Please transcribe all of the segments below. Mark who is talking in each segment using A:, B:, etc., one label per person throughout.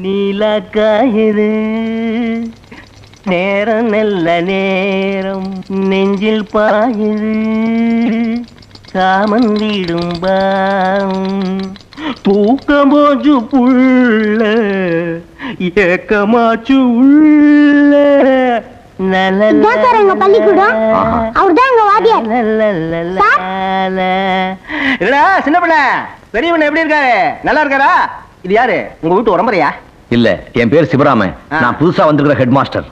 A: நீலக்காயுது நேரம் நல்ல நேரம் நெஞ்சில் பாயுது காமன் வீடும் தூக்கம் போச்சு புள்ள ஏக்கமாச்சு உள்ள
B: பள்ளிக்கூடம் அவர்தான் எங்க வாத்தியார்.
A: சின்ன பண்ண பெரியவன் எப்படி இருக்காரு? நல்லா இருக்காரா? இது யாரு? உங்க வீட்டு உடம்பறையா?
C: இல்ல, என் பேர் சிவராமன். நான் புதுசா வந்திருக்கிற ஹெட் மாஸ்டர்.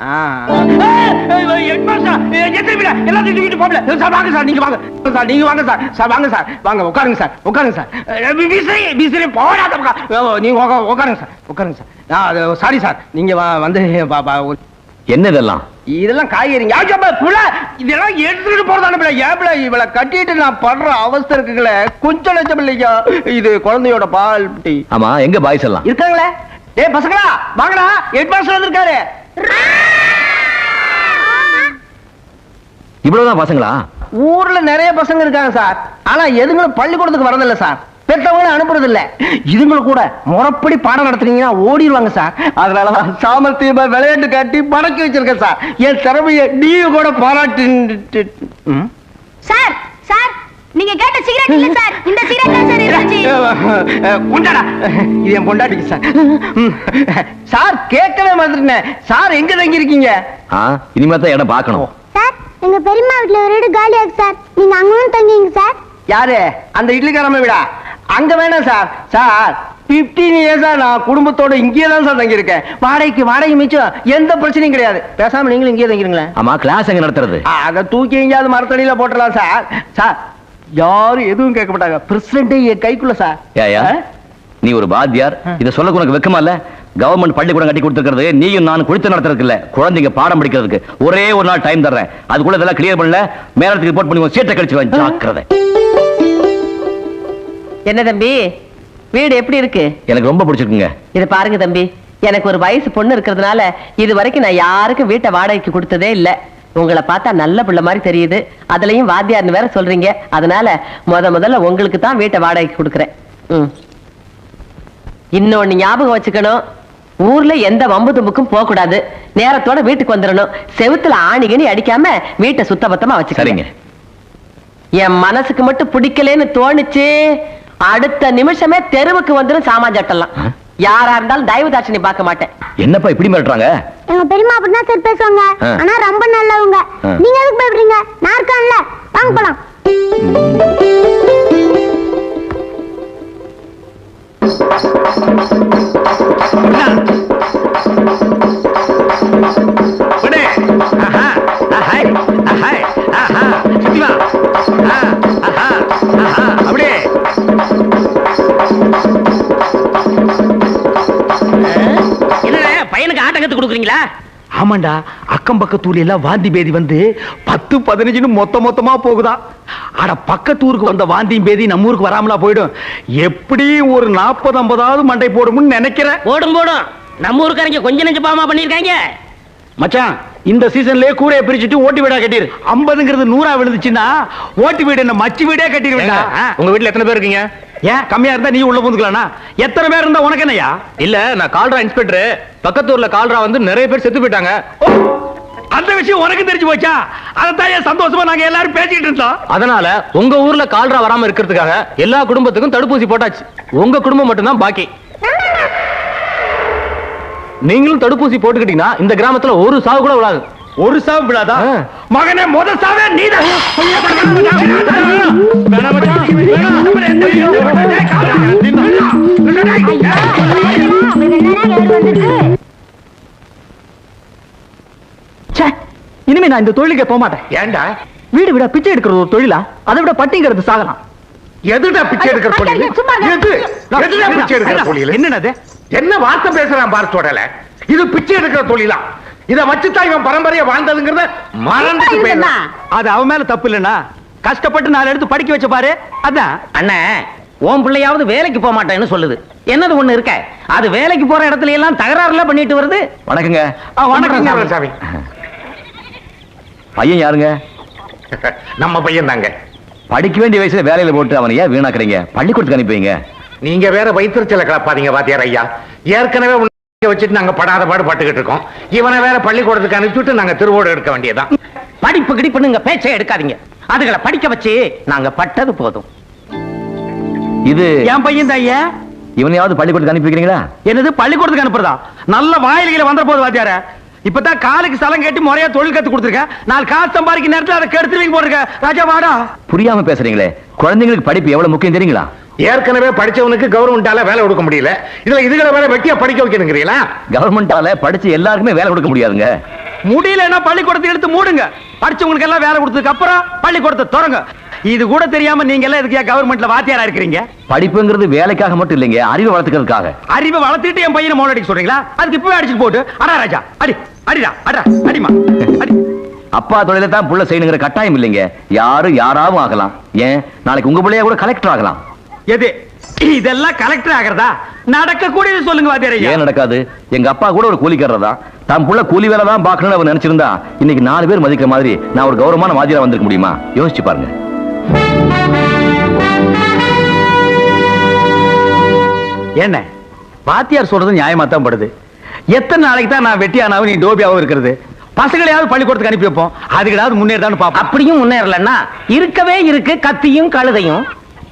A: சாரி சார், நீங்க வந்து
C: என்ன இதெல்லாம்?
A: இதெல்லாம் காய்கறிங்க. இதெல்லாம் எடுத்துட்டு போறதான இவளை கட்டிட்டு நான் படுற அவஸ்தை இருக்குல்ல, கொஞ்சம் லட்சம் இல்லையா? இது குழந்தையோட பால்.
C: ஆமா, எங்க பாய்ஸ் எல்லாம்
A: இருக்காங்களே? ஏய் பசங்களா வாங்கடா, ஹெட் மாஸ்டர் வந்திருக்காரு.
C: இவ்வளவுதான் பசங்களா?
A: ஊர்ல நிறைய பசங்க இருக்காங்க சார். ஆனா எதுங்களும் பள்ளிக்கூடத்துக்கு வரதில்லை சார். பெற்றவங்களும் அனுப்புறது இல்ல. இதுங்களை கூட முறைப்படி பாடம் நடத்துறீங்கன்னா ஓடிடுவாங்க சார். அதனாலதான் சாமர்த்தியமா விளையாட்டு காட்டி பறக்க வச்சிருக்கேன் சார். என் திறமைய நீங்க கூட பாராட்டு.
B: சார் சார், நீங்க கேட்ட சிகரெட் இல்ல சார், இந்த சிகரெட் தான் சார் இருந்துச்சு.
A: கொண்டாடா, இது என் பொண்டாட்டிக்கு சார். சார் கேட்கவே மாதிரினேன். சார் எங்க தங்கி இருக்கீங்க?
C: இனிமே தான் இடம் பார்க்கணும்.
B: சார், எங்க பெரியம்மா வீட்டுல ஒரு வீடு காலியா இருக்கு சார், நீங்க அங்கவும் தங்கிங்க சார்.
A: யாரு? அந்த இட்லிக்காரம்மா வீடா? அங்க வேணாம் சார். சார் 15 இயர்ஸா நான் குடும்பத்தோட இங்கே தான் சார் தங்கி இருக்கேன். வாடகை மிச்சம், எந்த பிரச்சனையும் கிடையாது. பேசாம நீங்களும் இங்கே தங்கிருங்களேன்.
C: ஆமா, கிளாஸ் எங்க நடத்துறது?
A: அதை தூக்கி எங்கேயாவது மரத்தடியில போட்டலாம் சார். சார் யாரும் எதுவும் கேட்க மாட்டாங்க. பிரசிடென்ட் என் கைக்குள்ள சார்.
C: ஏயா, நீ ஒரு பாத்தியார், இத சொல்ல உனக்கு வெக்கமா இல்ல? கவர்மெண்ட் பள்ளிக்கூடம் கட்டி கொடுத்துருக்கிறது நீயும் நான் குளித்து நடத்துறதுக்கு இல்ல, குழந்தைங்க பாடம் படிக்கிறதுக்கு. ஒரே ஒரு நாள் டைம் தர்றேன், அதுக்குள்ள இதெல்லாம் கிளியர் பண்ணல மேலத்துக்கு ரிப்போர்ட் பண்ணி சீட்டை கழிச்சு ஜாக்கிரதை.
D: என்ன தம்பி, வீடு எப்படி இருக்கு?
C: எனக்கு ரொம்ப பிடிச்சிருக்குங்க.
D: இது பாருங்க தம்பி, எனக்கு ஒரு வயசு பொண்ணு இருக்கிறதுனால இது வரைக்கும் நான் யாருக்கும் வீட்டை வாடகைக்கு கொடுத்ததே இல்ல. உங்களை பார்த்தா நல்ல பிள்ளை மாதிரி தெரியுது, அதுலயும் வாத்தியார்னு வேற சொல்றீங்க. அதனால முதல்ல உங்களுக்கு தான் வீட்டை வாடகைக்கு கொடுக்குறேன். இன்னொன்னு ஞாபகம் வச்சுக்கணும், ஊர்ல எந்த வம்பு தும்புக்கும் போக கூடாது. நேரத்தோட வீட்டுக்கு வந்துடணும். செவுத்துல ஆணிகனி அடிக்காம வீட்டை சுத்தபத்தமா வச்சுக்கிறீங்க. என் மனசுக்கு மட்டும் பிடிக்கலன்னு தோணுச்சு, அடுத்த நிமிஷமே தெருவுக்கு வந்துடும் சாமான் சட்டெல்லாம். யாரா இருந்தாலும் தயவு தாட்சணி பார்க்க மாட்டேன்.
C: என்னப்பா இப்படி மிரட்டுறாங்க?
B: எங்க பெரியம்மா அப்படிதான் சார் பேசுவாங்க, ஆனா ரொம்ப நல்லவங்க. நீங்க எதுக்கு பயப்படுறீங்க? நான் இருக்கேன்ல, வாங்க போலாம்.
A: பையனுக்கு ஆட்டங்கத்து கொடுக்குறீங்களா? ஆமாண்டா, அக்கம் பக்கத்தூர்ல எல்லாம் வாந்தி பேதி வந்து 10-15 மொத்தமா போகுதா. அட பக்கத்தூருக்கு வந்த வாந்தியும் பேதி நம்ம ஊருக்கு வராமலா போயிடும். எப்படி ஒரு 40-50 மண்டை போடும்னு நினைக்கிறேன்.
D: போடும் நம்ம ஊருக்காரங்க கொஞ்சம் நெஞ்ச பாவமா பண்ணிருக்காங்க.
A: மச்சான், இந்த சீசன்லயே கூரையை பிரிச்சுட்டு ஓட்டு வீடா கட்டிரு. 50ங்கிறது 100 விழுந்துச்சுன்னா ஓட்டு வீடு என்ன மச்சி வீடே கட்டிடுவேண்டா.
E: உங்க வீட்டுல எத்தனை பேர் இருக்கீங்க?
A: ஏன் கம்மியா இருந்தா நீ உள்ள புந்துக்கலானா? எத்தனை பேர் இருந்தா உனக்கு என்னையா?
E: இல்ல, நான் கால்ரா இன்ஸ்பெக்டர். பக்கத்தூர்ல கால்ரா வந்து நிறைய பேர் செத்து போயிட்டாங்க.
A: அந்த விஷயம் உனக்கு தெரிஞ்சு போச்சா? அதான் சந்தோஷமா நாங்க எல்லாரும் பேசிக்கிட்டு இருந்தோம்.
E: அதனால உங்க ஊர்ல கால்ரா வராம இருக்கிறதுக்காக எல்லா குடும்பத்துக்கும் தடுப்பூசி போட்டாச்சு. உங்க குடும்பம் மட்டும்தான் பாக்கி. நீங்களும் தடுப்பூசி போட்டுக்கிட்டீங்கன்னா இந்த கிராமத்துல ஒரு சாவு கூட விடாது.
A: ஒரு சாவு விடாதா? மகனே, முதல் சாவே நீதான். இனிமே நான் இந்த தொழிலுக்கே போக மாட்டேன்.
E: ஏண்டா?
A: வீடு விட பிச்சை எடுக்கிறது ஒரு தொழிலா? அதை விட பட்டிங்கிறது சாகலாம்.
E: எதுடா பிச்சை எடுக்கிற தொழில்? எதுடா பிச்சை எடுக்கிற தொழில்?
A: என்னது?
E: என்ன வார்த்தை பேசுறான் பாரு தொடல. இது பிச்சை எடுக்கிற தொழிலா? இத வச்சுதான் இவன் பரம்பரையா வாழ்ந்ததுங்கிறத மறந்துட்டு போயிடலாம்.
A: அது அவன் மேல தப்பு இல்லைன்னா கஷ்டப்பட்டு 4 எடுத்து படிக்க வச்ச பாரு. அதான்
D: அண்ணே, உன் பிள்ளையாவது வேலைக்கு போக மாட்டேன்னு சொல்லுது. என்னது ஒண்ணு இருக்க, அது வேலைக்கு போற இடத்துல எல்லாம் தகராறுல பண்ணிட்டு வருது.
C: வணக்கங்க.
E: வணக்கம் சாமி.
C: பையன் யாருங்க?
E: நம்ம பையன் தாங்க.
C: படிக்க வேண்டிய வயசுல வேலையில போட்டு அவனை ஏன் வீணாக்குறீங்க? பள்ளிக்கூடத்துக்கு அனுப்பிங்க.
E: நீங்க வேற வயிற்றுச்சல கிளப்பாதீங்க வாத்தியார் ஐயா. ஏற்கனவே வச்சுட்டு நாங்க படாத பாடு பட்டுக்கிட்டு இருக்கோம். இவனை வேற பள்ளிக்கூடத்துக்கு அனுப்பிச்சுட்டு நாங்க திருவோடு எடுக்க வேண்டியதான்.
A: படிப்பு கிடிப்புன்னு பேச்சே எடுக்காதீங்க. அதுகளை படிக்க வச்சு நாங்க பட்டது போதும்.
C: இது
A: என் பையன் தான் ஐயா.
C: இவனையாவது பள்ளிக்கூடத்துக்கு அனுப்பி வைக்கிறீங்களா?
A: என்னது பள்ளிக்கூடத்துக்கு அனுப்புறதா? நல்ல வாயில்களை வந்த போது வாத்தியார. இப்பதான் காலுக்கு ஸ்தலம் கேட்டு முறையா தொழில் கத்து கொடுத்துருக்கேன். நாலு காசு சம்பாதிக்க நேரத்தில் அதை கெடுத்துவீங்க போட்டுருக்க. ராஜா வாடா.
C: புரியாம பேசுறீங்களே. குழந்தைங்களுக்கு படிப்பு எவ்வளவு முக்கியம் தெரியுங்களா?
E: ஏற்கனவே படிச்சவனுக்கு கவர்மெண்டால வேலை கொடுக்க முடியல. இதுல இதுகளை வேற வெட்டியா படிக்க வைக்கணுங்கிறீங்களா?
C: கவர்மெண்டால படிச்சு எல்லாருக்குமே வேலை கொடுக்க முடியாதுங்க.
A: முடியலன்னா பள்ளிக்கூடத்தை எடுத்து மூடுங்க. படிச்சவங்களுக்கு எல்லாம் வேலை கொடுத்ததுக்கு அப்புறம் பள்ளிக்கூடத்தை திறங்க. இது கூட தெரியாம நீங்க எல்லாம் எதுக்கு கவர்மெண்ட்ல வாத்தியாரா இருக்கிறீங்க?
C: படிப்புங்கிறது வேலைக்காக மட்டும் இல்லைங்க, அறிவை வளர்த்துக்கிறதுக்காக.
A: அறிவை வளர்த்துட்டு என் பையனை மோல் அடிக்க சொல்றீங்களா? அதுக்கு இப்பவே அடிச்சுட்டு போட்டு அடா ராஜா அடி அடிடா அடா அடிமா அடி.
C: அப்பா தொழில தான் புள்ள செய்யணுங்கிற கட்டாயம் இல்லைங்க. யாரும் யாராவும் ஆகலாம். ஏன் நாளைக்கு உங்க பிள்ளைய கூட கலெக்டர் ஆகலாம்.
A: எது இதெல்லாம் கலெக்டர் ஆகிறதா? நடக்க கூடியது சொல்லுங்க வாத்தியாரே.
C: ஏன் நடக்காது? எங்க அப்பா கூட ஒரு கூலிக்காரர் தான். தான் புள்ள கூலி வேலை தான் பார்க்கணும்னு அவர் நினைச்சிருந்தா இன்னைக்கு 4 பேர் மதிக்கிற மாதிரி நான் ஒரு கௌரவமான வாத்தியாரா வந்திருக்க முடியுமா? யோசிச்சு பாருங்க.
A: என்ன வாத்தியார் சொல்றது நியாயமா தான் படுது. எத்தனை நாளைக்கு தான் நான் வெட்டியானாவும் நீ டோபியாவும் இருக்கிறது? பசங்களையாவது பள்ளிக்கூடத்துக்கு அனுப்பி வைப்போம். அதுக்கு முன்னேறதான்னு பாப்போம். அப்படியும் முன்னேறலன்னா இருக்கவே இருக்கு கத்தியும் கழுதையும்.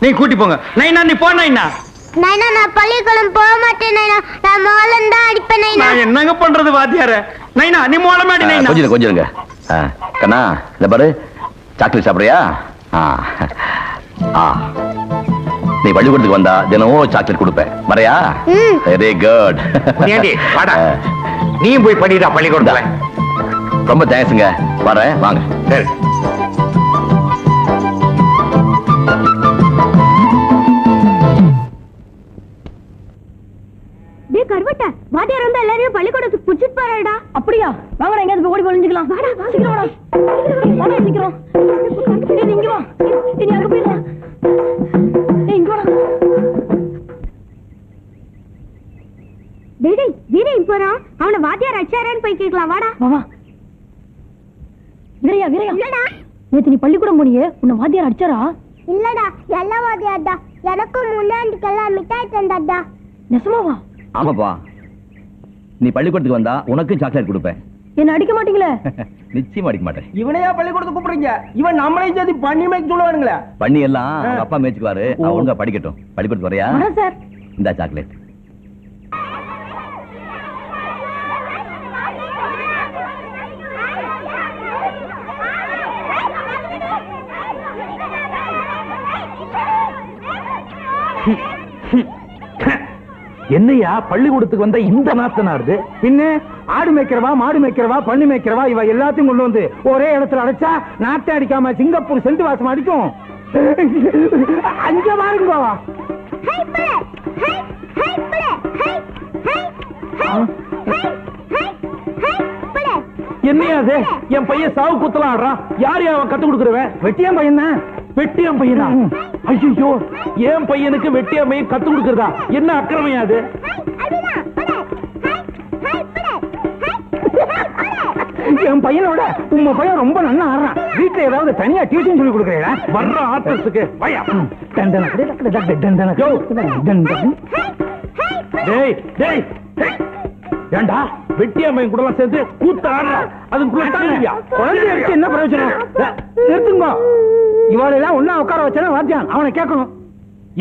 A: நீ கூட்டி போங்க. நைனா நீ போ நைனா.
B: நைனா நான் பள்ளிக்கூடம் போக மாட்டேன் நைனா. நான் மோளம் தான் அடிப்பேன் நைனா.
A: நான் என்னங்க பண்றது வாத்தியார? நைனா நீ மோளம் அடி நைனா.
C: கொஞ்சம் கண்ணா இந்த பாரு, சாக்லேட் சாப்பிடுறியா? நீ பள்ளிக்கூடத்துக்கு வந்தா தினமும் சாக்லேட் கொடுப்பேன். வரையா? Very good.
E: நீயும் போய் படிடா பள்ளிக்கூடத்துல.
C: ரொம்ப தேங்க்ஸுங்க. வரேன் வாங்க.
E: சரி.
B: டேய் கர்வட்ட வாத்தியார் வந்து எல்லாரையும் பள்ளிக்கூடத்துக்கு புடிச்சிட்டு போறாடா.
D: அப்படியா? வாங்கடா எங்கயாவது போய் ஓடி ஒளிஞ்சுக்கலாம்.
B: வாடா
D: சீக்கிரம் வாடா. வாடா சீக்கிரம். ஏய் நீங்க வா. நீ அங்க போயிடலாம். ஏய் இங்க வாடா.
B: டேய் வீரேன் போறான். அவனை வாத்தியார் அடிச்சாரான்னு போய் கேட்கலாம். வாடா.
D: வா வா. வீரையா
B: இல்லடா.
D: நேத்து நீ பள்ளிக்கூடம் போனியே, உன்னை வாத்தியார் அடிச்சாரா?
B: இல்லடா எல்லா வாத்தியார்டா. எனக்கும் முன்னாடிக்கெல்லாம் மிட்டாய் தந்தாடா.
D: நெசமாவா?
C: ஆமாப்பா. நீ பள்ளிக்கூடத்துக்கு வந்தா உனக்கும் சாக்லேட் கொடுப்பேன்.
D: என்ன அடிக்க மாட்டீங்களே?
C: நிச்சயமா அடிக்க மாட்டேன்.
A: இவனையா பள்ளிக்கூடத்துக்கு கூப்பிடுறீங்க? இவன் நம்மளையும் சேர்த்து பண்ணி மேய்க்க சொல்லுவானுங்களே.
C: பண்ணி எல்லாம் அவங்க அப்பா மேய்ச்சுக்குவாரு. அவன் ஒழுங்கா படிக்கட்டும். பள்ளிக்கூடத்துக்கு வரையா?
D: வரேன் சார்.
C: இந்த சாக்லேட்.
A: என்னையா பள்ளிக்கூடத்துக்கு வந்த இந்த நாத்தனாருது? பின்ன ஆடு மேய்க்கிறவா மாடு மேய்க்கிறவா பண்ணி மேய்க்கிறவா இவ எல்லாத்தையும் கொண்டு வந்து ஒரே இடத்துல அடைச்சா நாட்டை அடிக்காம சிங்கப்பூர் செண்டு வாசம் அடிக்கும். அங்க பாருங்க. என்னையா அது? என் பையன் சாவு குத்தலாம் ஆடுறான். யார் அவன் கத்து கொடுக்குறவன்? வெட்டியான் பையன் தான். வெட்டியான் பையனா? ஐயோ என் பையனுக்கு வெட்டியாமையும் கத்து கொடுக்கறதா? என்ன அக்கிரமையா அது? என் பையனோட உங்க பையன் ரொம்ப நல்லா ஆடுறான். வீட்டுல ஏதாவது தனியா டியூஷன் சொல்லி கொடுக்குறீங்களா? வர்ற ஆர்டிஸ்டுக்கு ஏண்டா வெட்டியாமையும் கூட சேர்ந்து கூத்து ஆடுறா. அதுக்குள்ள என்ன பிரயோஜனம்? நிறுத்துங்க. இவாளெல்லாம் ஒன்னா உட்கார வச்சா வாத்தியான் அவனை கேட்கணும்.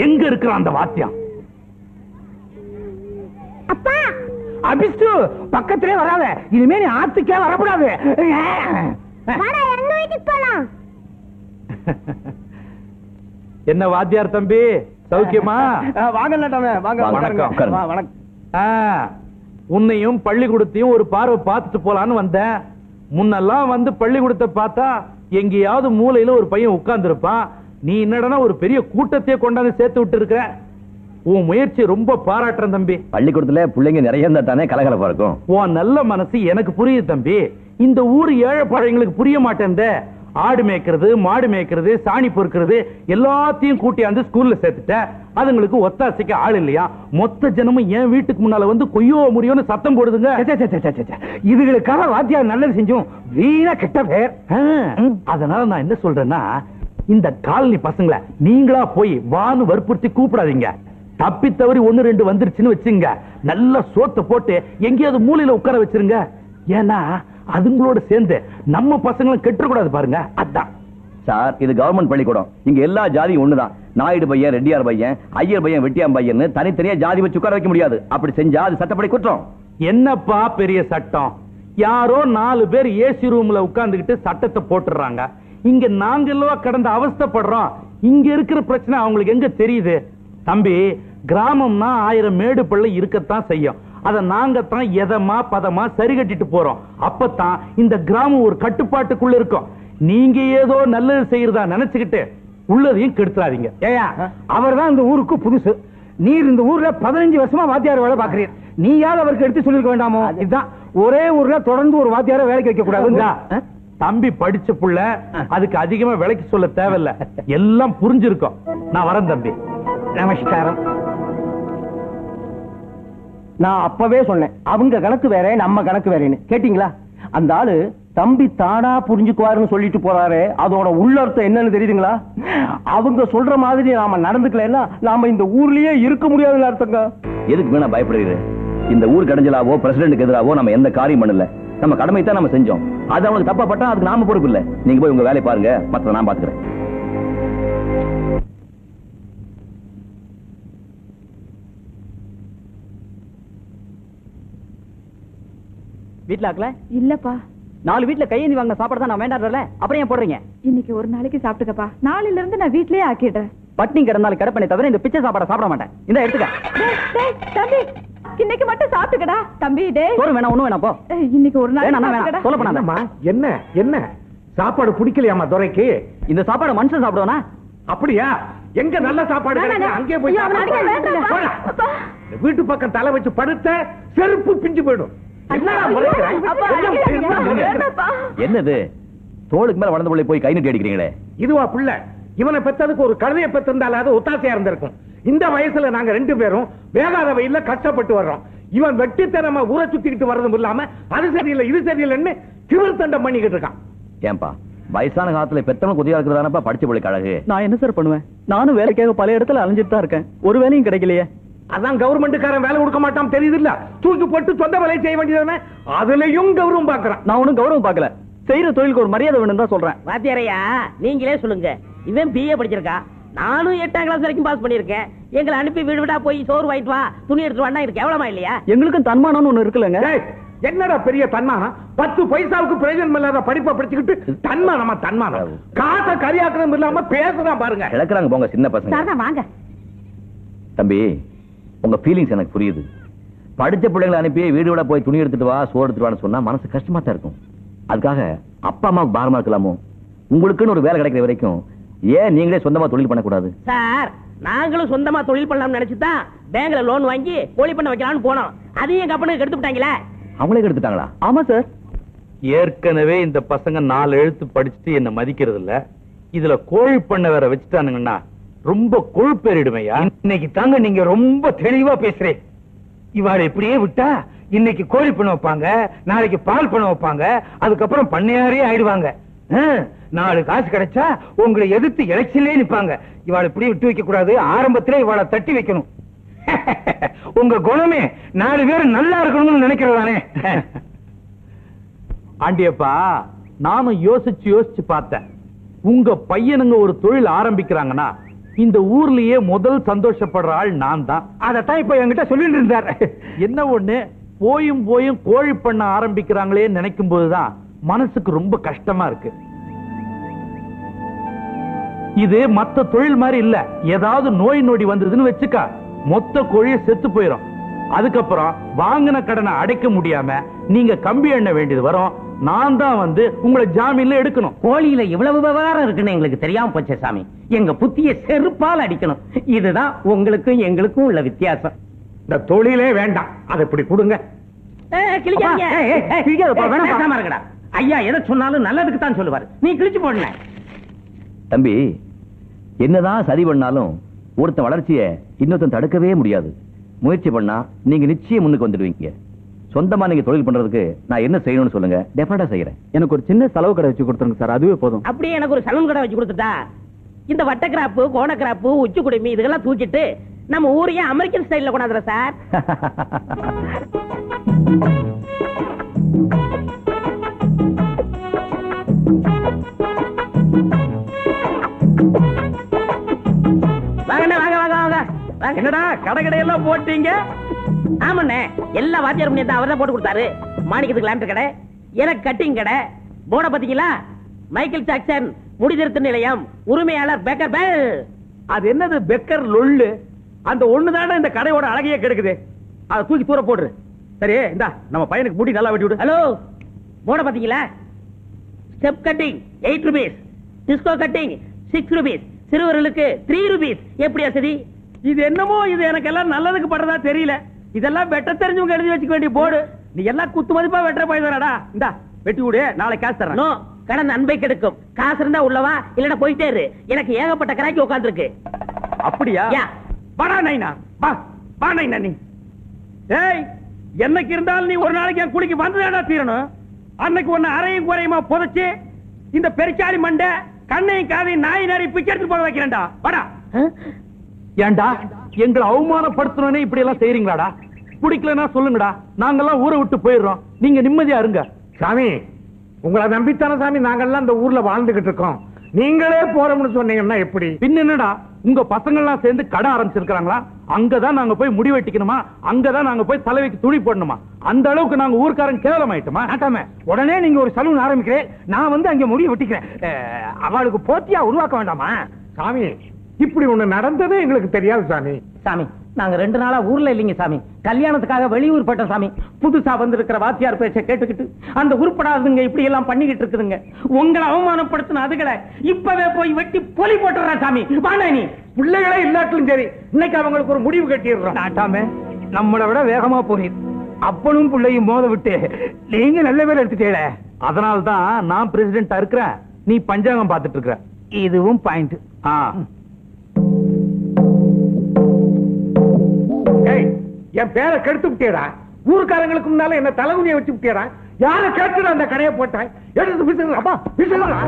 A: எங்க இருக்கிறான் அந்த வாத்தியான்?
B: அப்பா
A: அபிஷ்டு பக்கத்திலே வராத. இனிமே நீ ஆத்துக்கே வரக்கூடாது.
B: வாடா எங்க வீட்டுக்கு போலாம்.
A: என்ன வாத்தியார் தம்பி சௌக்கியமா? வாங்க வாங்க.
C: வணக்கம்.
A: வணக்கம். உன்னையும் பள்ளிக்கூடத்தையும் ஒரு பார்வை பார்த்துட்டு போலான்னு வந்தேன். முன்னெல்லாம் வந்து பள்ளிக்கூடத்தை பார்த்தா எங்கேயாவது மூலையில ஒரு பையன் உட்கார்ந்து இருப்பான். நீ என்னடனா ஒரு பெரிய கூட்டத்தையே கொண்டாந்து சேர்த்து விட்டு இருக்க. உன் முயற்சி ரொம்ப பாராட்டுறேன் தம்பி.
C: பள்ளிக்கூடத்துல பிள்ளைங்க நிறைய இருந்தா தானே கலகலப்பா இருக்கும்.
A: உன் நல்ல மனசு எனக்கு புரியுது தம்பி. இந்த ஊர் ஏழை பழையங்களுக்கு புரிய மாட்டேன். ஆடு மேய்க்கிறது மாடு மேய்க்கிறது சாணி பொறுக்கிறது எல்லாத்தையும் கூட்டியாந்து ஸ்கூல்ல சேர்த்துட்டேன். அதுங்களுக்கு ஒத்தாசைக்கு ஆள் இல்லையா? மொத்த ஜனமும் என் வீட்டுக்கு முன்னால வந்து கொய்யோ முடியும்னு சத்தம் போடுதுங்க. இதுகளுக்காக வாத்தியார் நல்லது செஞ்சோம் வீணா கெட்ட பேர். அதனால நான் என்ன சொல்றேன்னா, இந்த காலனி பசங்களை நீங்களா போய் வானு வற்புறுத்தி கூப்பிடாதீங்க. தப்பி தவறி 1-2 வந்துருச்சுன்னு வச்சுங்க, நல்ல சோத்தை போட்டு எங்கேயாவது மூலையில உட்கார வச்சிருங்க. ஏன்னா அதுங்களோட சேர்ந்து நம்ம பசங்களும் கெட்டுக்கூடாது பாருங்க. அதான்
C: சார், இது கவர்மெண்ட் பள்ளிக்கூடம். இங்க எல்லா ஜாதியும் ஒண்ணுதான். நாயுடு பையன், ரெட்டியார் பையன், ஐயர் பையன், வெட்டியாம் பையன் தனித்தனியா ஜாதி வச்சு உட்கார வைக்க முடியாது. அப்படி செஞ்சா அது சட்டப்படி குற்றம்.
A: என்னப்பா பெரிய சட்டம்? யாரோ 4 பேர் ஏசி ரூம்ல உட்கார்ந்துகிட்டு சட்டத்தை போட்டுறாங்க. இங்க நாங்க எல்லாம் கடந்த அவஸ்தைப்படுறோம். இங்க இருக்கிற பிரச்சனை அவங்களுக்கு எங்க தெரியுது? தம்பி, கிராமம்னா 1000 மேடு பள்ளி இருக்கத்தான் செய்யும். அத நாங்க தான் எதமா பதமா சரி கட்டிட்டு போறோம். அப்பதான் இந்த கிராமம் ஒரு கட்டுப்பாட்டுக்குள்ள இருக்கும். நீங்க ஏதோ நல்லது செய்யறதா நினைச்சுக்கிட்டு உள்ளதையும் கெடுத்துறாதீங்க.
F: ஏயா, அவர் தான் இந்த ஊருக்கு புதுசு. நீர் இந்த ஊர்ல 15 வருஷமா வாத்தியார் வேலை பாக்குறீர். நீயாவது அவருக்கு எடுத்து சொல்லிருக்க வேண்டாமோ? இதுதான் ஒரே ஊர்ல தொடர்ந்து ஒரு வாத்தியார வேலைக்கு வைக்க கூடாது.
A: தம்பி படிச்ச புள்ள, அதுக்கு அதிகமா விலைக்கு சொல்ல தேவையில்ல. எல்லாம் புரிஞ்சிருக்கும். நான் வரேன் தம்பி.
F: நமஸ்காரம். நான் அப்பவே சொன்னேன், அவங்க கணக்கு வேற நம்ம கணக்கு வேறேன்னு. கேட்டீங்களா? அந்த ஆளு தம்பி தானா புரிஞ்சுக்குவாருன்னு சொல்லிட்டு போறாரு. அதோட உள்ளர்த்தம் என்னன்னு தெரியுதுங்களா? அவங்க சொல்ற மாதிரி நாம நடந்துக்கலன்னா நாம இந்த ஊர்லயே இருக்க முடியாதுன்னு அர்த்தங்க.
C: எதுக்கு வேணா பயப்படுறீங்க? இந்த ஊர் கடைஞ்சலாவோ பிரசிடென்ட்க்கு எதிராவோ நம்ம எந்த காரியம் பண்ணல. நம்ம கடமை தான் நம்ம செஞ்சோம். அது அவங்களுக்கு தப்பா பட்டா அதுக்கு நாம பொறுப்பு இல்ல. நீங்க போய் உங்க வேலையை பாருங்க, மத்த நான் பாத்துக்கிறேன்.
G: வீட்ல ஆக்கல
H: இல்லப்பா.
G: 4 வீட்ல கையேந்தி வாங்க சாப்பாடு தான் நான் வேண்டாம்ல. அப்புறம் ஏன் போடுறீங்க?
H: இன்னைக்கு ஒரு நாளைக்கு சாப்பிட்டுக்கப்பா. நாளையில இருந்து நான் வீட்லயே ஆக்கிடுறேன்.
G: பட்டினி கிடந்தாலும் கிடப்பனே தவிர இந்த பிச்சை சாப்பாடை சாப்பிட மாட்டேன். இந்த எடுத்துக்க.
H: தம்பி, இன்னைக்கு மட்டும் சாப்பிட்டுக்கடா தம்பி.
G: சோறு வேணாம், ஒண்ணும் வேணாம் போ.
H: இன்னைக்கு ஒரு நாள்
G: வேணாம் சொல்ல பண்ணாதம்மா.
E: என்ன என்ன சாப்பாடு பிடிக்கலையாமா துரைக்கு?
G: இந்த சாப்பாடு மனுஷன் சாப்பிடுவானா?
E: அப்படியா? எங்க நல்ல சாப்பாடு கிடைக்கும் அங்கே போய் வீட்டு பக்கம் தலை வச்சு படுத்த செருப்பு பிஞ்சு போயிடும்.
C: என்னது தோளுக்கு மேல வளர்ந்த பிள்ளை போய் கை நீட்டி அடிக்கிறீங்களே?
E: இதுவா பிள்ளை? இவனை பெற்றதுக்கு ஒரு கழுதையை பெற்றிருந்தாலும் அது ஒத்தாசையா இருந்திருக்கும். இந்த வயசுல நாங்க 2 பேரும் வேகாத வெயில்ல கஷ்டப்பட்டு வர்றோம். இவன் வெட்டித்தனமா ஊரை சுத்திக்கிட்டு வர்றதும் இல்லாம அது சரியில்லை இது சரியில்லைன்னு திமிர் தண்டம் பண்ணிக்கிட்டு இருக்கான்.
C: ஏன்பா வயசான காலத்துல பெத்தவங்க குதியா இருக்கிறதானப்பா படிச்ச பிள்ளை அழகு.
G: நான் என்ன சார் பண்ணுவேன்? நானும் வேலைக்காக பல இடத்துல அலைஞ்சிட்டு தான் இருக்கேன். ஒரு வேலையும் கிடைக்கலையே.
E: அதான் கவர்மெண்ட்காரன் வேலை கொடுக்க மாட்டான் தெரியுது இல்ல? தூக்கி போட்டு சொந்த வேலையை செய்ய வேண்டியதானே? அதுலயும் கௌரவம் பாக்குறான்.
G: நான் ஒன்னும் கௌரவம் பாக்கல. செய்யற தொழிலுக்கு ஒரு மரியாதை வேணும் தான் சொல்றேன்.
I: வாத்தியாரையா, நீங்களே சொல்லுங்க. இவன் பிஏ படிச்சிருக்கா, நானும் 8ஆம் கிளாஸ் வரைக்கும் பாஸ் பண்ணிருக்கேன். எங்களை அனுப்பி வீடு விடா போய் சோறு வாங்கிட்டு வா, துணி எடுத்து வாண்டா, இது கேவலமா இல்லையா?
G: எங்களுக்கும் தன்மானம்னு ஒண்ணு இருக்குல்லங்க.
E: என்னடா பெரிய தன்மானம்? 10 பைசாவுக்கு பிரயோஜனம் இல்லாத படிப்பை படிச்சுக்கிட்டு தன்மானமா? தன்மானம் காசை கரியாக்கணும் இல்லாம பேசுறான் பாருங்க.
C: இழக்கிறாங்க போங்க சின்ன பசங்க.
H: வாங்க
C: தம்பி, உங்க ஃபீலிங்ஸ் எனக்கு புரியுது. படிச்ச பிள்ளைங்களை அனுப்பி வீடு விட போய் துணி எடுத்துட்டு வா, சோறு எடுத்துட்டு வான்னு சொன்னா மனசு கஷ்டமா தான் இருக்கும். அதுக்காக அப்பா அம்மாவுக்கு பாரமா இருக்கலாமோ? உங்களுக்குன்னு ஒரு வேலை கிடைக்கிற வரைக்கும் ஏன் நீங்களே சொந்தமா தொழில் பண்ணக்கூடாது?
I: சார், நாங்களும் சொந்தமா தொழில் பண்ணலாம்னு நினைச்சுதான் பேங்க்ல லோன் வாங்கி கோழி பண்ண வைக்கலாம்னு போனோம். அதையும் கம்பெனிக்கு எடுத்து விட்டாங்களே.
C: அவங்களே எடுத்துட்டாங்களா?
G: ஆமா சார்.
A: ஏற்கனவே இந்த பசங்க 4 எழுத்து படிச்சுட்டு என்ன மதிக்கிறது இல்ல. இதுல கோழி பண்ண வேற வச்சுட்டானுங்கன்னா ரொம்ப கொழுப்பேறிடுமையா.
F: இன்னைக்கு தாங்க நீங்க ரொம்ப தெளிவா பேசுறேன். இவாளை இப்படியே விட்டா இன்னைக்கு கோழி பண்ண வைப்பாங்க, நாளைக்கு பால் பண்ண வைப்பாங்க, அதுக்கப்புறம் பண்ணையாரே ஆயிடுவாங்க. 4 காசு கிடைச்சா உங்களை எதிர்த்து எலெக்ஷன்லயே நிப்பாங்க. இவாளை இப்படியே விட்டு வைக்க கூடாது. ஆரம்பத்திலே இவாளை தட்டி வைக்கணும். உங்க குணமே 4 பேர் நல்லா இருக்கணும்னு நினைக்கிறதானே?
A: ஆண்டியப்பா, நானும் யோசிச்சு பார்த்தேன். உங்க பையனுங்க ஒரு தொழில் ஆரம்பிக்கிறாங்கன்னா இந்த ஊர்லயே முதல் சந்தோஷப்படுற ஆள் நான் தான்.
F: அதத்தான் இப்ப என்கிட்ட சொல்லிட்டு இருந்தார்.
A: என்ன ஒண்ணு, போயும் கோழி பண்ண ஆரம்பிக்கிறாங்களே நினைக்கும் போதுதான் மனசுக்கு ரொம்ப கஷ்டமா இருக்கு. இது மத்த தொழில் மாதிரி இல்ல. ஏதாவது நோய் நொடி வந்ததுன்னு வச்சுக்க, மொத்த கோழிய செத்து போயிடும். அதுக்கப்புறம் வாங்கின கடனை அடைக்க முடியாம நீங்க கம்பி எண்ண வேண்டியது வரும். நான் தான் வந்து உங்களை ஜாமீன்ல எடுக்கணும்.
I: கோழியில இவ்வளவு விவகாரம் இருக்குன்னு எங்களுக்கு தெரியாம போச்சே சாமி. எங்க புத்திய செருப்பால் அடிக்கணும். இதுதான் உங்களுக்கும் எங்களுக்கும் உள்ள வித்தியாசம்.
E: இந்த தொழிலே வேண்டாம், அதை இப்படி கொடுங்க.
I: ஐயா எதை சொன்னாலும் நல்லதுக்கு தான் சொல்லுவாரு. நீ கிழிச்சு போடல.
C: தம்பி, என்னதான் சரி பண்ணாலும் ஒருத்தன் வளர்ச்சியை இன்னொருத்தன் தடுக்கவே முடியாது. முயற்சி பண்ணா நீங்க நிச்சயம் முன்னுக்கு வந்துடுவீங்க. சொந்தமா நீங்க தொழில் பண்றதுக்கு நான் என்ன செய்யணும்னு சொல்லுங்க, டெஃபினட்டா செய்யறேன்.
G: எனக்கு ஒரு சின்ன செலவு கடை வச்சு கொடுத்துருங்க சார், அதுவே போதும்.
I: அப்படியே எனக்கு ஒரு சலூன் கடை வச்சு கொடுத்துட்டா இந்த வட்ட கிராப்பு, கோண கிராப்பு, உச்சி குடுமி இதெல்லாம் தூக்கிட்டு நம்ம ஊரையே அமெரிக்கன் ஸ்டைல்ல கொண்டாந்துற சார். வாங்க வாங்க வாங்க வாங்க.
A: என்னடா கடையெல்லாம் போட்டீங்க?
I: ஆமாண்ணே, எல்லா வாத்தியார் முன்னே அவர் தான் போட்டு கொடுத்தாரு. மாணிக்கத்துக்கு லேம்ப் கடை, எனக்கு கட்டிங் கடை. போர்ட பாத்தீங்களா? மைக்கேல் ஜாக்சன் முடிதிருத்த நிலையம், உரிமையாளர் பெக்கர் பெல்.
A: அது என்னது பெக்கர் லொள்ளு? அந்த ஒண்ணுதானே இந்த கடையோட அழகையே கெடுக்குது. அதை தூக்கி தூர போடுற. சரி, இந்தா நம்ம பையனுக்கு முடி நல்லா வெட்டி விடு.
I: ஹலோ, போர்ட பாத்தீங்களா? Step cutting 8 rupees, disco cutting 6 rupees, சிறுவர்களுக்கு 3 ரூபீஸ். எப்படி வசதி?
A: இது என்னமோ இது எனக்கு எல்லாம் நல்லதுக்கு படுறதா தெரியல. இதெல்லாம் வெட்ட தெரிஞ்சவங்க எழுதி வச்சுக்க வேண்டிய போர்டு. நீ எல்லாம் குத்து மதிப்பா வெட்டுற போய்தானடா. இந்தா வெட்டி விடு, நாளை காசு தரேன்.
I: நோ, கடன் அன்பை கெடுக்கும். காசு இருந்தா உள்ளவா, இல்லனா போயிட்டே இரு. எனக்கு ஏகப்பட்ட கராக்கி உட்கார்ந்துருக்கு.
A: அப்படியா? வாடா நைனா, வா வா நைனா. நீ ஏய், என்னைக்கு இருந்தாலும் நீ ஒரு நாளைக்கு என் குளிக்கு வந்துதாடா தீரணும். அன்னைக்கு ஒன்னு அரையும் குறையுமா புதைச்சு இந்த பெருச்சாலி மண்டை கண்ணையும் காதையும் நாய் நாரி பிச்சை எடுத்து போக வைக்கிறேன்டா. வாடா. ஏண்டா எங்களை அவமானப்படுத்தணும்னே இப்படி எல்லாம் செய்யறீங்களாடா? பிடிக்கலன்னா சொல்லுங்கடா, நாங்கெல்லாம் ஊரை விட்டு போயிடுறோம். நீங்க நிம்மதியா இருங்க.
E: சாமி, உங்களை நம்பித்தான சாமி நாங்கெல்லாம் இந்த ஊர்ல வாழ்ந்துகிட்டு இருக்கோம். நீங்களே போறோம்னு சொன்னீங்கன்னா எப்படி?
A: பின்ன என்னடா, உங்க பசங்க எல்லாம் சேர்ந்து கடை ஆரம்பிச்சிருக்காங்களா? அங்கதான் நாங்க போய் முடி வெட்டிக்கணுமா? அங்கதான் நாங்க போய் தலைவைக்கு துணி போடணுமா? அந்த அளவுக்கு நாங்க ஊர்க்காரன் கேவலம் ஆயிட்டோமா?
F: உடனே நீங்க ஒரு சலூன் ஆரம்பிக்கிறேன், நான் வந்து அங்க முடிய வெட்டிக்கிறேன். அவளுக்கு போட்டியா உருவாக்க வேண்டாமா?
E: சாமி, இப்படி ஒண்ணு நடந்ததே எங்களுக்கு தெரியாது சாமி.
I: சாமி, நாங்க 2 நாளா ஊர்ல இல்லீங்க சாமி. கல்யாணத்துக்காக வெளியூர் போட்டோம் சாமி. புதுசா வந்திருக்கிற வாத்தியார் பேச்ச கேட்டுக்கிட்டு அந்த உருப்படாதுங்க இப்படி எல்லாம் பண்ணிக்கிட்டு இருக்குதுங்க. உங்களை அவமானப்படுத்தின அதுகளை இப்பவே போய் வெட்டி பொலி போட்டுறா சாமி. வாடா நீ.
E: பிள்ளைகளே இல்லாட்டிலும் சரி, இன்னைக்கு அவங்களுக்கு ஒரு முடிவு கட்டிடுறோம்.
F: நாட்டாமே, நம்மளை விட வேகமா போனீர். அப்பனும் பிள்ளையும் மோத விட்டு நீங்க நல்ல பேர் எடுத்துட்டே.
A: அதனால்தான் நான் பிரசிடென்டா இருக்கிறேன், நீ பஞ்சாங்கம் பார்த்துட்டு இருக்கிற.
F: இதுவும் பாயிண்ட்.
E: என் பேரை கெடுத்து விட்டேடா. ஊருக்காரங்களுக்கு முன்னால என்ன தலைகுனிய வச்சு விட்டேடா. யார கேட்டு அந்த கடையை போட்டாய்? எடுத்து விட்டுறா. அப்பா விட்டுறா.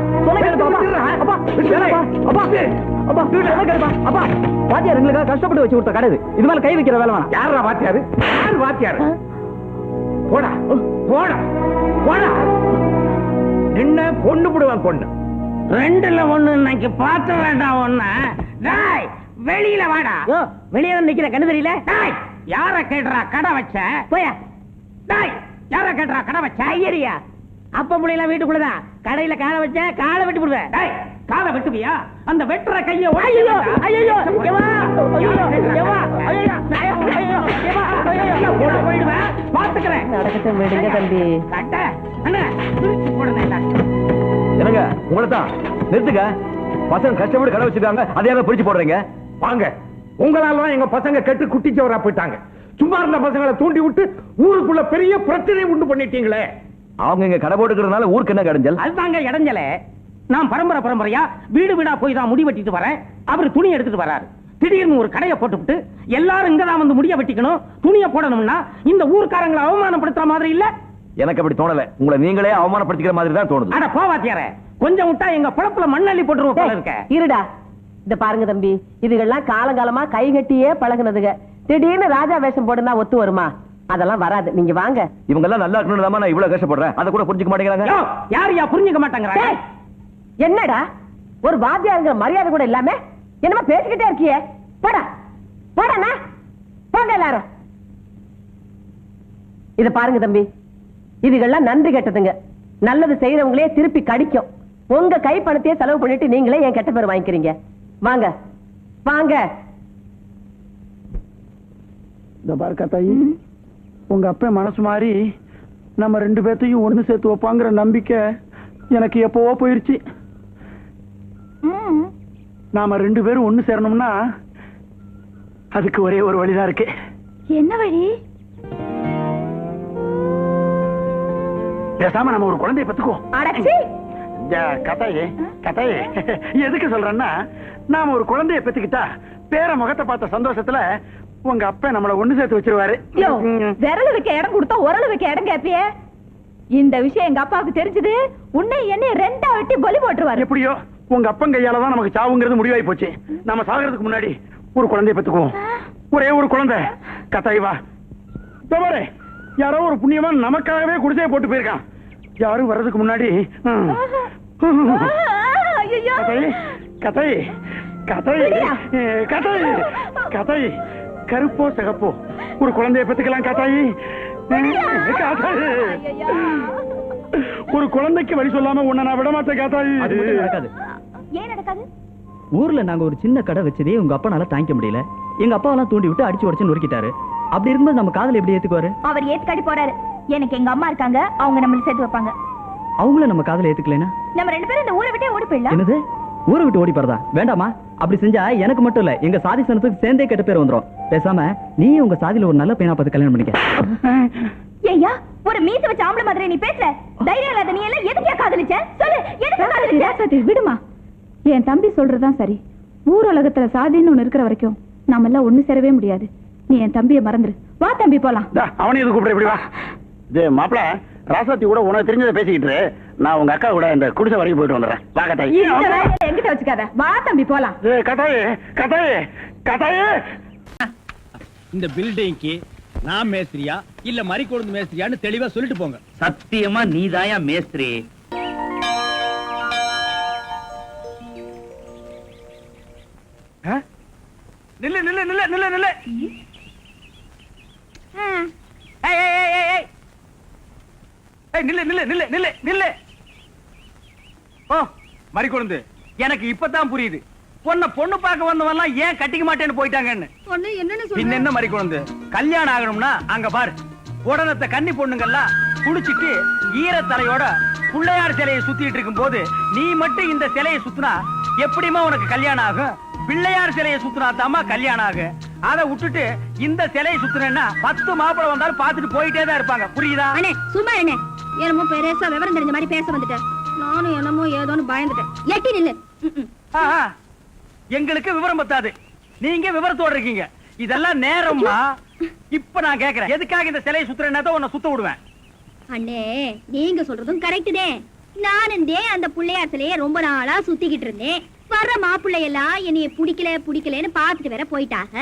G: வாத்தியார் எங்களுக்காக கஷ்டப்பட்டு வச்சு கொடுத்த கடை இது மேல கை வைக்கிற வேலை வேணாம்.
E: யாரா வாத்தியாரு? யார் வாத்தியாரு? போடா போடா போடா. என்ன கொண்டு விடுவான் பொண்ணு.
I: 2ல 1 இன்னைக்கு பார்த்து வேண்டாம். ஒண்ணு வெளியில வாடா. வெளியே நிக்கிற கண்ணு தெரியல. யார கேட்டுறா கடை வச்ச? போயா. யார கேட்டுறா கடை வச்ச? ஐயரியா, அப்ப முடியல வீட்டுக்குள்ளதான். கடையில காலை வச்ச காலை வெட்டி போடுவேன். காலை வெட்டுவியா? அந்த வெட்டுற கைய போயிடுவேன். பாத்துக்கிறேன்.
D: நடக்கட்டும் விடுங்க தம்பி.
C: என்னங்க உங்களை தான் நிறுத்துங்க. பசங்க கஷ்டப்பட்டு கடை வச்சிருக்காங்க, அதே பிடிச்சு போடுறீங்க.
E: வாங்க, உங்களால எங்க பசங்க கெட்டு குட்டிச்சவரா போயிட்டாங்க. சும்மா இருந்த பசங்களை தூண்டி விட்டு ஊருக்குள்ள பெரிய பிரச்சனை உண்டு பண்ணிட்டீங்களே.
C: அவங்க இங்க கடை போட்டுக்கிறதுனால ஊருக்கு என்ன கடைஞ்சல்?
I: அதுதாங்க இடைஞ்சல. நான் பரம்பரையா வீடு வீடா போய் தான் முடி வெட்டிட்டு வரேன். அவரு துணி எடுத்துட்டு வராரு. திடீர்னு ஒரு கடையை போட்டுவிட்டு எல்லாரும் இங்கதான் வந்து முடிய வெட்டிக்கணும், துணியை போடணும்னா இந்த ஊர்க்காரங்களை அவமானப்படுத்துற மாதிரி இல்ல?
C: எனக்கு அப்படி தோணல. உங்களை நீங்களே அவமானப்படுத்திக்கிற மாதிரி தான் தோணுது.
I: அட போவாத்தியார, கொஞ்சம் விட்டா எங்க பழப்புல மண்ணள்ளி போட்டுருவோம் போல இருக்க.
D: இருடா, இந்த பாருங்க தம்பி, இதுகெல்லாம் காலங்காலமா கை கட்டியே பழகுனதுங்க. திடீர்னு ராஜா வேஷம் போடுனா ஒத்து வருமா? அதெல்லாம் வராது. நீங்க வாங்க.
C: இவங்க எல்லாம் நல்லா இருக்கணும், நான் இவ்வளவு கஷ்டப்படுறேன். அதை கூட புரிஞ்சுக்க மாட்டேங்கிறாங்க.
I: யாரையா புரிஞ்சுக்க மாட்டாங்க?
D: என்னடா ஒரு வாத்தியாருங்கிற மரியாதை கூட இல்லாம என்னமா பேசிக்கிட்டே இருக்கியே? போடா போடா, போங்க எல்லாரும். இத பாருங்க தம்பி, இதுகெல்லாம் நன்றி கெட்டதுங்க. நல்லது செய்யறவங்களே திருப்பி கடிக்கும். உங்க கை பணத்தையே செலவு பண்ணிட்டு நீங்களே என் கெட்ட பேர் வாங்கிக்கிறீங்க. வாங்க வாங்க.
G: இந்த பாருக்கா தாயி, உங்க அப்பா மனசு மாறி நம்ம 2 பேர்த்தையும் ஒண்ணு சேர்த்து வைப்பாங்கிற நம்பிக்கை எனக்கு எப்பவோ போயிருச்சு. நாம 2 பேரும் ஒண்ணு சேரணும்னா அதுக்கு ஒரே ஒரு வழிதான் இருக்கு.
B: என்ன வழி?
G: பேசாம நம்ம ஒரு குழந்தைய பெத்துக்குவோம். கதையே எதுக்கு சொல்றேன்னா, நாம ஒரு குழந்தைய பெத்துக்கிட்டா பேர முகத்தை பார்த்த சந்தோஷத்துல உங்க அப்பா நம்மள ஒண்ணு சேர்த்து வச்சிருவாரு.
H: விரல் வைக்க இடம் கொடுத்தா உரல் வைக்க இடம் கேப்பியே. இந்த விஷயம் எங்க அப்பாவுக்கு தெரிஞ்சது, உன்னை என்னை 2ஆ வெட்டி பலி போட்டுருவாரு.
G: எப்படியோ உங்க அப்பன் கையால தான் நமக்கு சாவுங்கிறது முடிவாய் போச்சு. நம்ம சாகிறதுக்கு முன்னாடி ஒரு குழந்தைய பெத்துக்குவோம். ஒரே ஒரு குழந்தை. கத்தாய் வா. தவறு, யாரோ ஒரு புண்ணியவான் நமக்காகவே குடிசையை போட்டு போயிருக்கான். யாரும் வர்றதுக்கு முன்னாடி கதை கதை கதை கதை கருப்போ சிகப்போ ஒரு குழந்தைய பெத்துக்கலாம். கத்தாயி ஒரு குழந்தைக்கு வழி சொல்லாம உன்னை நான் விட மாட்டேன். காத்தாயி
H: நடக்காது. ஏன் நடக்காது? ஊர்ல நாங்க ஒரு சின்ன கடை வச்சதே உங்க அப்பனால தாங்கிக்க முடியல. எங்க அப்பாவெல்லாம் தூண்டி விட்டு அடிச்சு உடச்சு நொறுக்கிட்டாரு. அப்படி இருக்கும்போது நம்ம காதல எப்படி ஏத்துக்குவாரு? அவர் ஏத்துக்காடி போறாரு. எனக்கு எங்க அம்மா இருக்காங்க, அவங்க நம்மள சேர்த்து வைப்பாங்க. அவங்கள நம்ம காதல ஏத்துக்கலைனா நம்ம ரெண்டு பேரும் இந்த ஊரை விட்டே ஓடி போயிடலாம். என்னது, ஊரை விட்டு ஓடி போறதா? வேண்டாமா. அப்படி செஞ்சா எனக்கு மட்டும் இல்ல, எங்க சாதி சனத்துக்கு சேர்ந்தே கெட்ட பேர் வந்துரும். பேசாம நீ உங்க சாதியில ஒரு நல்ல பையனா பார்த்து கல்யாணம் பண்ணிக்க. ஏய்யா, ஒரு மீச வச்ச ஆம்பளை மாதிரி நீ பேசல. தைரியம் இல்லாத நீ எல்லாம் எதுக்கே காதலிச்ச? சொல்லு, எதுக்கு காதலிச்ச? சதி விடுமா. என் தம்பி சொல்றதுதான் சரி. ஊர் உலகத்துல சாதின்னு ஒண்ணு இருக்கிற வரைக்கும் நாம எல்லாம் ஒண்ணு சேரவே முடியாது. நீ என் தம்பியை மறந்துரு. வா தம்பி போலாம்.
G: அவனை எது கூப்பிட? இப்படி வா. மாப்பிள ராசாத்தி கூட உனக்கு தெரிஞ்சதை பேசிக்கிட்டு நான் உங்க அக்கா கூட இந்த குடிசை வரைக்கும் போயிட்டு வந்துடுறேன். வா கட்டாயி.
H: எங்கிட்ட வச்சுக்காத. வா தம்பி போலாம்.
G: கட்டாயி கட்டாயி கட்டாயி.
A: இந்த பில்டிங்க்கு நான் மேஸ்திரியா இல்ல மறிக்கொழுந்து மேஸ்திரியான்னு தெளிவா சொல்லிட்டு போங்க.
C: சத்தியமா நீதாயா மேஸ்திரி?
A: நில்லு நில்லு நில்லு நில்லு நில்லு. நில்லு நில்லு நில்லு நில்லு நில்லு. ஓ மறிக்கொழுந்து, எனக்கு இப்பதான் புரியுது பொண்ணு பார்க்க வந்தவெல்லாம் ஏன் கட்டிக்க மாட்டேன்னு போயிட்டாங்கன்னு. என்ன மறிக்கொழுந்து, கல்யாணம் ஆகணும்னா அங்க பாரு, உடனத்தை கன்னி பொண்ணுங்கெல்லாம் குடிச்சிட்டு ஈரத்தலையோட பிள்ளையார் சிலையை சுத்திட்டு இருக்கும் போது நீ மட்டும் இந்த சிலையை சுத்தினா எப்படிமா உனக்கு கல்யாணம் ஆகும்? பிள்ளையார் சிலையை சுத்தினா தாமா கல்யாணம் ஆகும். அதை விட்டுட்டு இந்த சிலையை சுத்தினா 10 மாப்பிள்ளை வந்தாலும் பார்த்துட்டு போயிட்டே தான் இருப்பாங்க. புரியுதா?
B: சும்மா என்ன என்னமோ பெருசா விவரம் தெரிஞ்ச மாதிரி பேச வந்துட்டேன். நானும் என்னமோ ஏதோன்னு பயந்துட்டேன். எட்டி நில்லு.
A: எங்களுக்கு விவரம் பத்தாது, நீங்க விவரத்தோட இருக்கீங்க. இதெல்லாம் நேரமா? இப்ப நான் கேக்குறேன், எதுக்காக இந்த சிலையை சுத்துறேன்னா உன்னை சுத்த விடுவேன்.
B: அண்ணே, நீங்க சொல்றதும் கரெக்ட் தான். நானும் அந்த பிள்ளையார் சிலையை ரொம்ப நாளா சுத்திக்கிட்டு இருந்தேன். வர்ற மாப்பிள்ளை எல்லாம் என்னைய பிடிக்கலன்னு பாத்துட்டு வேற போயிட்டாங்க.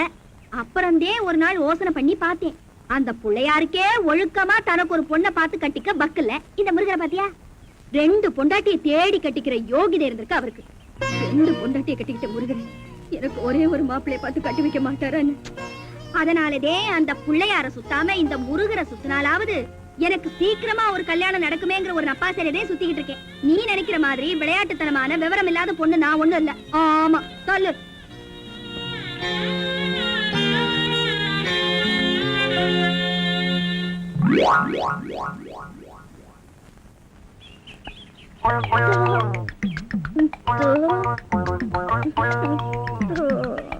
B: அப்புறம் ஒரு நாள் யோசனை பண்ணி பார்த்தேன். அந்த பிள்ளையாருக்கே ஒழுக்கமா தனக்கு ஒரு பொண்ணை பார்த்து கட்டிக்க பக்கல. இந்த முருகரை பாத்தியா, 2 பொண்டாட்டியை தேடி கட்டிக்கிற யோகிதை இருந்திருக்கு அவருக்கு. 2 பொண்டாட்டியை கட்டிக்கிட்ட முருகன் எனக்கு ஒரே ஒரு மாப்பிள்ளைய பார்த்து கட்டி வைக்க மாட்டாரான்னு. அதனாலதே அந்த பிள்ளையார சுத்தாம இந்த முருகரை சுத்தினாலாவது எனக்கு சீக்கிரமா ஒரு கல்யாணம் நடக்குமேங்கிற ஒரு நப்பாசையிலே சுத்திக்கிட்டு இருக்கேன். நீ நினைக்கிற மாதிரி விளையாட்டுத்தனமான விவரம் இல்லாத பொண்ணு நான் ஒண்ணும் இல்ல. ஆமா சொல்லு.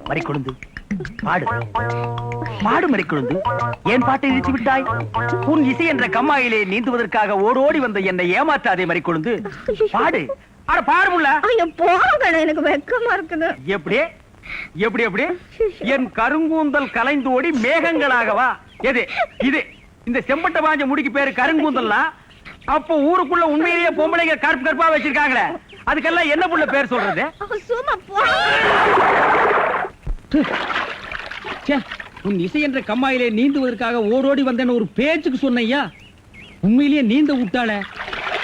A: மறிக்கொழுந்து பாடு பாடு. மறிக்கொழுந்து, ஏன் பாட்டை நிறுத்தி விட்டாய்? உன் இசை என்ற கம்மாயிலே நீந்துவதற்காக ஓடோடி வந்த என்னை ஏமாற்றாதே மறிக்கொழுந்து. பாடு. அட பாடுமுல்ல.
B: எனக்கு வெக்கமா இருக்குது.
A: எப்படி எப்படி எப்படி? என் கருங்கூந்தல் கலைந்து ஓடி மேகங்களாகவா? எது இது? இந்த செம்பட்ட பாஞ்ச முடிக்கு பேரு கருங்கூந்தல்னா அப்போ ஊருக்குள்ள உண்மையிலேயே பொம்பளைங்க கருப்பு கருப்பா வச்சிருக்காங்களே, அதுக்கெல்லாம் என்ன புள்ள பேர் சொல்றது? உன் இசை என்ற கம்மாயிலே நீந்துவதற்காக ஓடோடி வந்தேன்னு ஒரு பேச்சுக்கு சொன்னையா, உண்மையிலேயே நீந்த விட்டாள.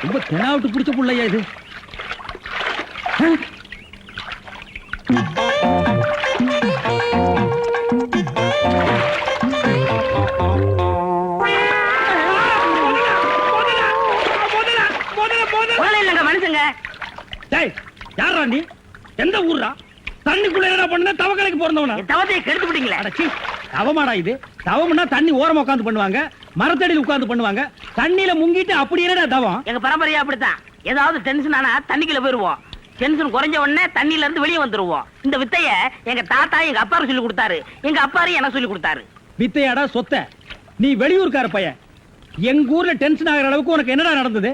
A: ரொம்ப தெனாவிட்டு பிடிச்ச புள்ளையா இது.
I: மனுஷங்க
A: யாரா நீ? எந்த ஊர்ரா? தண்ணிக்குள்ள என்ன பண்ண? தவக்கலைக்கு போறவனா?
I: தவத்தையை கெடுத்து விட்டீங்களே.
A: தவமாடா இது? தவம்னா தண்ணி ஓரமா உட்கார்ந்து பண்ணுவாங்க, மரத்தடியில் உட்கார்ந்து பண்ணுவாங்க. தண்ணியில முங்கிட்டு அப்படி என்னடா தவம்?
I: எங்க பரம்பரையா அப்படித்தான். ஏதாவது டென்ஷன் ஆனா தண்ணிக்குள்ள போயிருவோம். டென்ஷன் குறைஞ்ச உடனே தண்ணியில இருந்து வெளியே வந்துருவோம். இந்த வித்தைய எங்க தாத்தா எங்க அப்பாரு சொல்லி கொடுத்தாரு, எங்க அப்பாரு எனக்கு சொல்லி கொடுத்தாரு.
A: வித்தையாடா சொத்த? நீ வெளியூர்கார பையன். எங்க ஊர்ல டென்ஷன் ஆகிற அளவுக்கு உனக்கு என்னடா நடந்தது?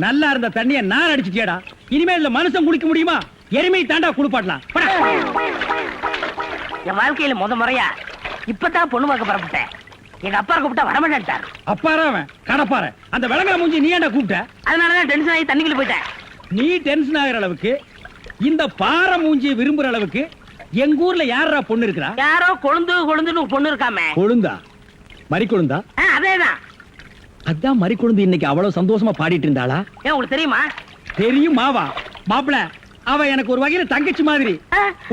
A: நல்லா இருந்த தண்ணிய நான் அடிச்சுட்டியாடா. இனிமே இல்ல மனுஷன் குளிக்க முடியுமா? எருமை தாண்டா குளிப்பாட்டலாம்.
I: என் வாழ்க்கையில முறையா இப்பதான் பொண்ணு பார்க்க புறப்பட்டேன். எங்க அப்பா கூப்பிட்டா வரமாட்டார்.
A: அப்பாரா அவன் கடப்பார. அந்த விளங்கல மூஞ்சி நீ ஏன்டா கூப்பிட்ட?
I: அதனாலதான் டென்ஷன் ஆகி தண்ணிக்குள்ள போயிட்டேன்.
A: நீ டென்ஷன் ஆகிற அளவுக்கு இந்த பாறை மூஞ்சியை விரும்புற அளவுக்கு எங்க ஊர்ல யாரா பொண்ணு இருக்கிறா?
I: யாரோ கொழுந்துன்னு பொண்ணு இருக்காமே.
A: கொழுந்தா? மறி கொழுந்தா?
I: அதேதான்.
A: அதான் மறி கொழுந்து இன்னைக்கு அவ்வளவு சந்தோஷமா பாடிட்டு இருந்தாளா?
I: ஏன் உங்களுக்கு தெரியுமா?
A: தெரியும் மாவா. மாப்பிள அவ எனக்கு ஒரு வகையில தங்கச்சி மாதிரி.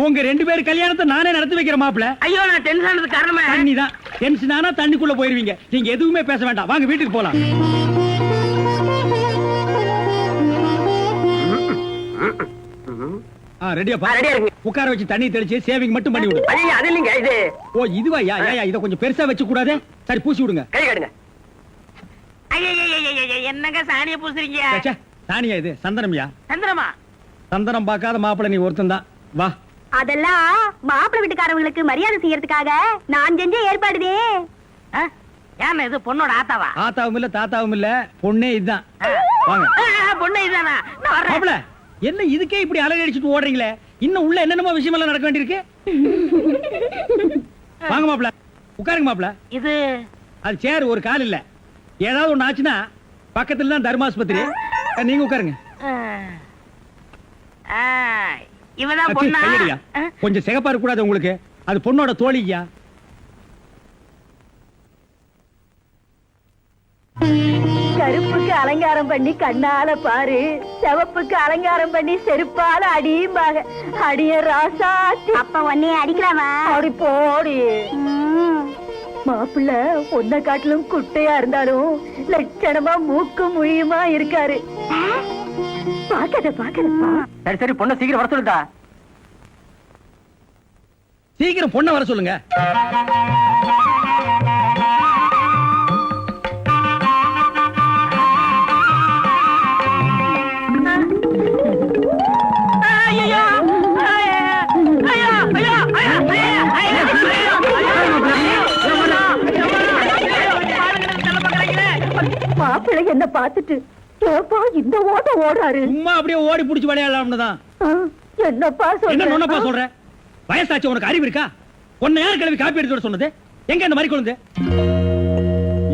A: உங்க 2 பேர் கல்யாணத்தை நானே நடத்தி வைக்கிறேன் மாப்பிள.
I: ஐயோ நான் டென்ஷன் ஆனது காரணமே
A: தண்ணி தான். டென்ஷன் ஆனா தண்ணிக்குள்ள போயிருவீங்க. நீங்க எதுவுமே பேச வேண்டாம், வாங்க வீட்டுக்கு போலாம். ரெடியாப்பா? உட்கார வச்சு தண்ணி தெளிச்சு சேவிங் மட்டும் பண்ணி விடு.
I: அது இல்லைங்க இது.
A: ஓ இதுவா? இத கொஞ்சம் பெருசா வச்சு கூடாதே. சரி பூசி விடுங்க.
I: கை காடுங்க. என்னங்க சாணிய பூசுறீங்க?
A: சாணியா இது? சந்தனம்யா.
I: சந்தனமா?
A: சந்தனம் பார்க்காத மாப்பிள நீ ஒருத்தன் தான். வா.
B: அதெல்லாம் மாப்பிள்ளை வீட்டுக்காரங்களுக்கு மரியாதை செய்யறதுக்காக நான் செஞ்ச ஏற்பாடுதே.
I: ஏன் இது பொண்ணோட ஆத்தாவா?
A: ஆத்தாவும் இல்ல தாத்தாவும் இல்ல, பொண்ணே இதுதான். வாங்க.
I: பொண்ணே இதுதானா? நான் வரேன்.
A: மாப்பிள என்ன இதுக்கே இப்படி அலறி அடிச்சுட்டு ஓடுறீங்களே? இன்னும் உள்ள என்னென்னமோ விஷயம் எல்லாம் நடக்க வேண்டியிருக்கு. வாங்க மாப்பிள, உட்காருங்க மாப்பிள.
I: இது
A: அது சேர், ஒரு கால் இல்ல. ஏதாவது ஒண்ணு ஆச்சுன்னா பக்கத்துல தான் தர்மாஸ்பத்திரி. நீங்க உட்காருங்க.
I: இவதான் பொண்ணா?
A: கொஞ்சம் சிகப்பா இருக்க கூடாது உங்களுக்கு? அது பொண்ணோட தோழியா?
B: கருப்புக்கு அலங்காரம் பண்ணி கண்ணால பாரு, சிவப்புக்கு அலங்காரம் பண்ணி செருப்பால அடியும்பாக. அடிய ராசாத்தி. அப்ப உன்னைய அடிக்கலாமா? அடி போடி. மாப்பிள்ள பொண்ணை காட்டிலும் குட்டையா இருந்தாலும் லட்சணமா மூக்கு முழியுமா இருக்காரு. பாக்கதப்பா.
I: சரி சரி, பொண்ணை சீக்கிரம் வர சொல்லுடா.
A: சீக்கிரம் பொண்ணை வர சொல்லுங்க.
B: மாப்பிள்ளை என்ன பார்த்துட்டு இந்த ஓட்டம் ஓடுறாரு.
A: சும்மா அப்படியே ஓடி புடிச்சு விளையாடலாம்னு தான்.
B: என்னப்பா
A: என்ன சொல்ற? வயசாச்சு, உனக்கு அறிவு இருக்கா? உன்னை யார் கிளவி காப்பி எடுத்து சொன்னது? எங்க இந்த மாதிரி கொண்டு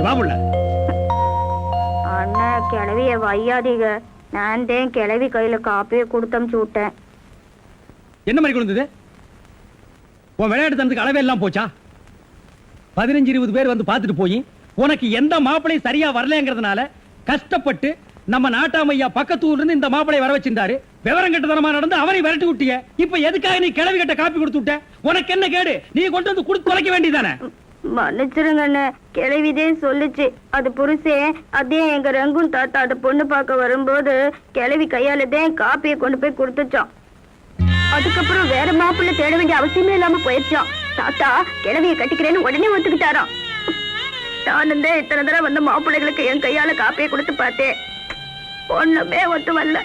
A: வாமுள்ள?
B: அண்ணா கிளவிய வையாதீங்க, நான் தான் கிளவி கையில காப்பியை கொடுத்தமுச்சு விட்டேன்.
A: என்ன மாதிரி கொண்டு? உன் விளையாட்டு தனத்துக்கு அளவே எல்லாம் போச்சா? 15-20 பேர் வந்து பார்த்துட்டு போய் உனக்கு எந்த மாப்பிளையும் சரியா வரலங்கிறதுனால கஷ்டப்பட்டு நம்ம நாட்டாமையா பக்கத்தூர்ல இருந்து இந்த மாப்பிளை வர வச்சிருந்தாரு. விவரம் கட்டதனமா நடந்து அவரை விரட்டி விட்டிய. இப்ப எதுக்காக நீ கிளவி கட்ட காப்பி கொடுத்து விட்ட? உனக்கு என்ன கேடு? நீ கொண்டு வந்து கொடுத்து தொலைக்க வேண்டியதானே?
B: மன்னிச்சிருங்க அண்ணே, கிளவிதே சொல்லுச்சு. அது புருஷே அதே எங்க ரங்குன் தாத்தா அந்த பொண்ணு பார்க்க வரும்போது கிளவி கையாலதான் காப்பியை கொண்டு போய் கொடுத்துச்சோம். அதுக்கப்புறம் வேற மாப்பிள்ளை தேட வேண்டிய அவசியமே இல்லாம போயிடுச்சோம். தாத்தா கிளவியை கட்டிக்கிறேன்னு உடனே ஒத்துக்கிட்டாராம். நானும் தான் இத்தனை தடவை வந்த மாப்பிள்ளைகளுக்கு என் கையால காப்பியை கொடுத்து பார்த்தேன், ஒண்ணுமே ஒத்து வரல.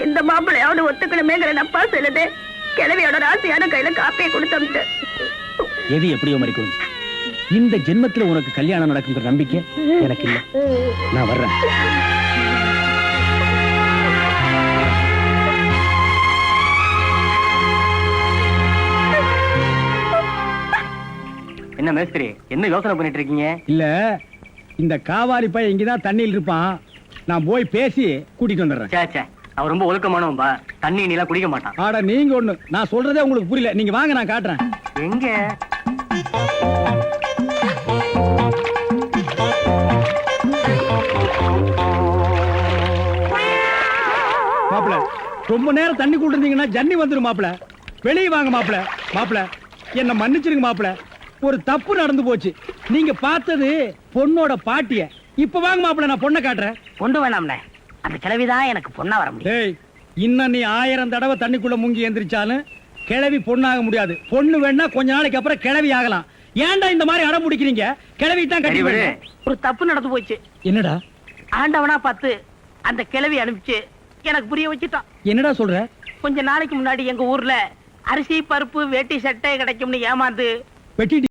B: இந்த மாப்பிள்ளையாவது ஒத்துக்கணுமேங்கிற நப்பா சொல்லுது. கிளவியோட ராசியான கையில காப்பியை கொடுத்து
A: எது எப்படியோ மறிக்கும். இந்த ஜென்மத்துல உனக்கு கல்யாணம் நடக்குங்கிற நம்பிக்கை எனக்கு இல்ல. நான் வர்றேன்.
I: என்ன மேஸ்திரி, என்ன யோசனை பண்ணிட்டு இருக்கீங்க?
A: இல்ல, இந்த காவாலி பையன் இங்கதான் தண்ணியில் இருப்பான். நான் போய் பேசி கூட்டிட்டு வந்துடுறேன்.
I: சே, அவன் ரொம்ப ஒழுக்கமானவன்பா. தண்ணி நீலாம் குடிக்க மாட்டான்.
A: ஆடா நீங்க ஒண்ணு, நான் சொல்றதே உங்களுக்கு புரியல. நீங்க வாங்க, நான் காட்டுறேன்.
I: எங்க?
A: மாப்பிள, ரொம்ப நேரம் தண்ணி கூட்டிருந்தீங்கன்னா ஜன்னி வந்துடும் மாப்பிள. வெளியே வாங்க மாப்பிள. மாப்பிள என்ன மன்னிச்சிருங்க மாப்பிள, ஒரு தப்பு நடந்து போச்சு. நீங்க பார்த்தது பொண்ணோட பாட்டிய. இப்ப வாங்க மாப்பிள, நான் பொண்ணை காட்டுறேன்.
I: கொண்டு வேணாம்ல, அந்த கிழவிதான் எனக்கு பொண்ணா வர முடியும்.
A: டேய், இன்னும் நீ 1000 தடவை தண்ணிக்குள்ள முங்கி எந்திரிச்சாலும் கிழவி பொண்ணாக முடியாது. பொண்ணு வேணா கொஞ்ச நாளைக்கு அப்புறம் கிழவி ஆகலாம். ஏன்டா இந்த மாதிரி அடம் பிடிக்கிறீங்க? கிழவி தான் கட்டி விடு.
I: ஒரு தப்பு நடந்து போச்சு.
A: என்னடா?
I: ஆண்டவனா பார்த்து அந்த கிழவி அனுப்பிச்சு எனக்கு புரிய வச்சுட்டான்.
A: என்னடா சொல்ற?
I: கொஞ்ச நாளைக்கு முன்னாடி எங்க ஊர்ல அரிசி பருப்பு வேட்டி சட்டை கிடைக்கும்னு ஏமாந்து
A: வெட்டி